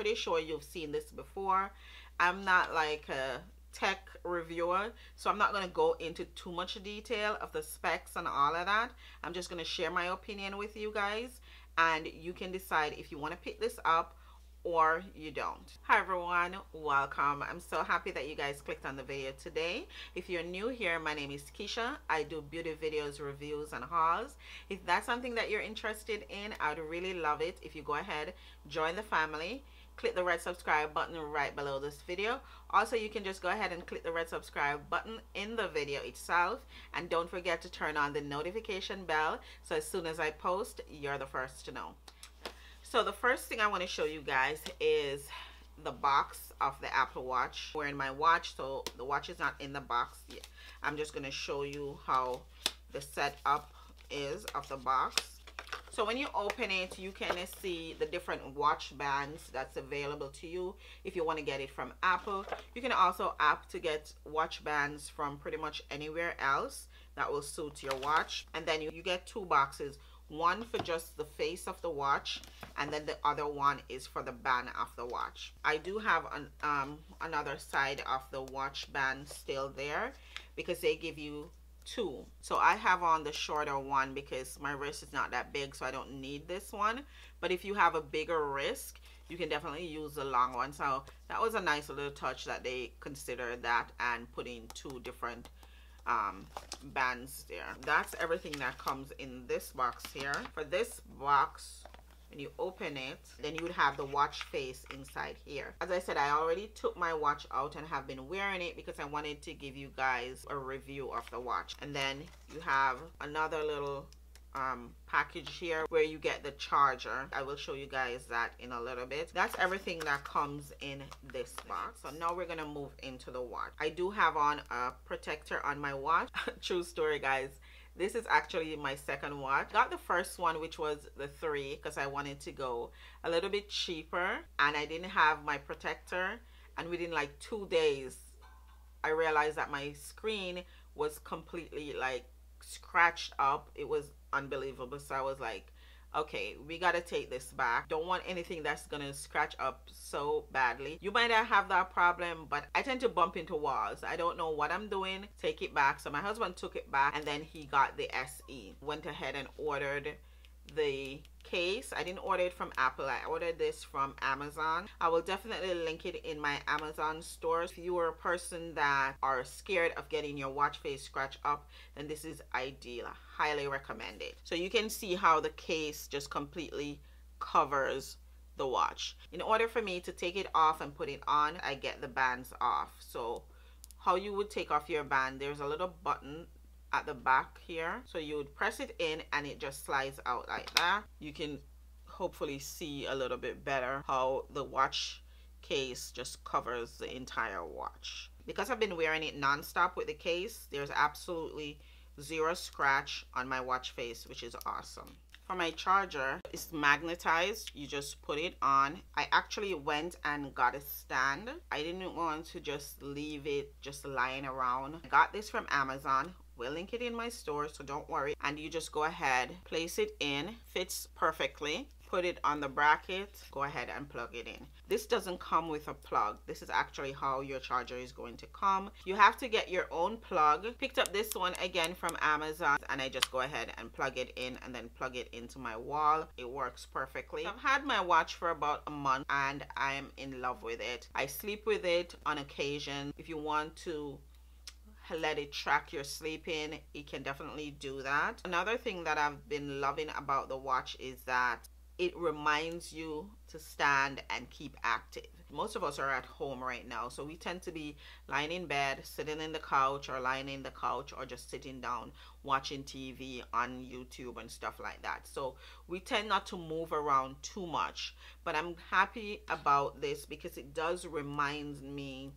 pretty sure you've seen this before. I'm not like a tech reviewer, so I'm not going to go into too much detail of the specs and all of that. I'm just going to share my opinion with you guys, and you can decide if you want to pick this up or you don't. Hi everyone, welcome. I'm so happy that you guys clicked on the video today. If you're new here, my name is Keisha. I do beauty videos, reviews, and hauls. If that's something that you're interested in, I'd really love it if you go ahead, join the family. Click the red subscribe button right below this video. Also, you can just go ahead and click the red subscribe button in the video itself, and don't forget to turn on the notification bell so as soon as I post, you're the first to know. So the first thing I want to show you guys is the box of the Apple Watch. I'm wearing my watch, so the watch is not in the box yet. I'm just going to show you how the setup is of the box. So when you open it, you can see the different watch bands that's available to you if you want to get it from Apple. You can also opt to get watch bands from pretty much anywhere else that will suit your watch. And then you get two boxes, one for just the face of the watch, and then the other one is for the band of the watch. I do have another side of the watch band still there because they give you two. So I have on the shorter one because my wrist is not that big, so I don't need this one. But if you have a bigger wrist, you can definitely use the long one. So that was a nice little touch that they considered that and putting two different bands there. That's everything that comes in this box here. For this box, when you open it, then you would have the watch face inside here. As I said, I already took my watch out and have been wearing it because I wanted to give you guys a review of the watch. And then you have another little package here where you get the charger. I will show you guys that in a little bit. That's everything that comes in this box. So now we're gonna move into the watch. I do have on a protector on my watch. True story, guys. This is actually my second watch. Got the first one, which was the 3, because I wanted to go a little bit cheaper and I didn't have my protector, and within like 2 days I realized that my screen was completely like scratched up. It was unbelievable. So I was like, okay, we gotta take this back. Don't want anything that's gonna scratch up so badly. You might not have that problem, but I tend to bump into walls. I don't know what I'm doing. Take it back. So my husband took it back, and then he got the SE. Went ahead and ordered the case. I didn't order it from Apple. I ordered this from Amazon. I will definitely link it in my Amazon store. If you are a person that are scared of getting your watch face scratched up, then this is ideal. I highly recommend it. So you can see how the case just completely covers the watch. In order for me to take it off and put it on, I get the bands off. So how you would take off your band, there's a little button at the back here, so you would press it in and it just slides out like that. You can hopefully see a little bit better how the watch case just covers the entire watch. Because I've been wearing it non-stop with the case, there's absolutely zero scratch on my watch face, which is awesome. For my charger, it's magnetized. You just put it on. I actually went and got a stand. I didn't want to just leave it just lying around. I got this from Amazon. We'll link it in my store, so don't worry. And you just go ahead, place it in, fits perfectly. Put it on the bracket, go ahead and plug it in. This doesn't come with a plug. This is actually how your charger is going to come. You have to get your own plug. Picked up this one again from Amazon, and I just go ahead and plug it in and then plug it into my wall. It works perfectly. I've had my watch for about a month and I'm in love with it. I sleep with it on occasion. If you want to let it track your sleeping, it can definitely do that. Another thing that I've been loving about the watch is that it reminds you to stand and keep active. Most of us are at home right now, so we tend to be lying in bed, sitting in the couch, or lying in the couch, or just sitting down watching TV on YouTube and stuff like that. So we tend not to move around too much, but I'm happy about this because it does remind me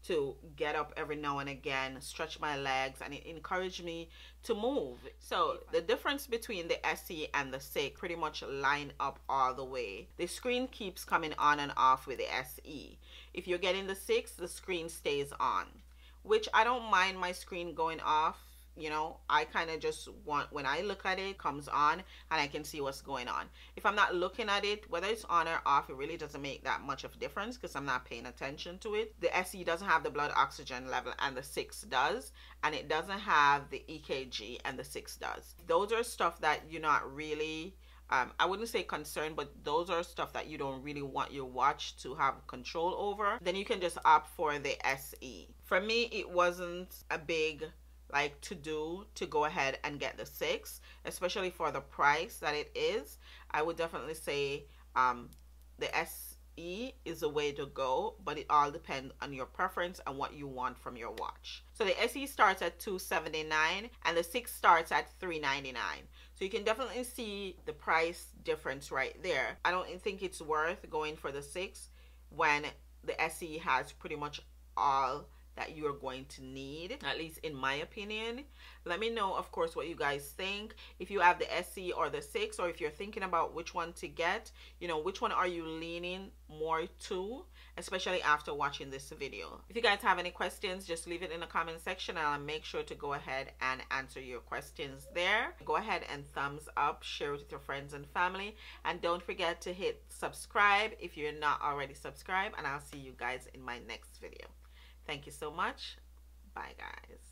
to get up every now and again, stretch my legs, and it encouraged me to move. So the difference between the SE and the 6 pretty much line up all the way. The screen keeps coming on and off with the SE. If you're getting the 6, the screen stays on, which I don't mind my screen going off You know, I kind of just want, when I look at it, comes on and I can see what's going on. If I'm not looking at it, whether it's on or off, it really doesn't make that much of a difference because I'm not paying attention to it. The SE doesn't have the blood oxygen level and the 6 does, and it doesn't have the EKG and the 6 does. Those are stuff that you're not really, I wouldn't say concerned, but those are stuff that you don't really want your watch to have control over. Then you can just opt for the SE. For me, it wasn't a big like to do to go ahead and get the 6, especially for the price that it is. I would definitely say the SE is the way to go, but it all depends on your preference and what you want from your watch. So the SE starts at $279 and the 6 starts at $399. So you can definitely see the price difference right there. I don't think it's worth going for the 6 when the SE has pretty much all that you're going to need, at least in my opinion. Let me know, of course, what you guys think. If you have the SE or the 6, or if you're thinking about which one to get, you know, which one are you leaning more to, especially after watching this video. If you guys have any questions, just leave it in the comment section and I'll make sure to go ahead and answer your questions there. Go ahead and thumbs up, share it with your friends and family, and don't forget to hit subscribe if you're not already subscribed, and I'll see you guys in my next video. Thank you so much. Bye, guys.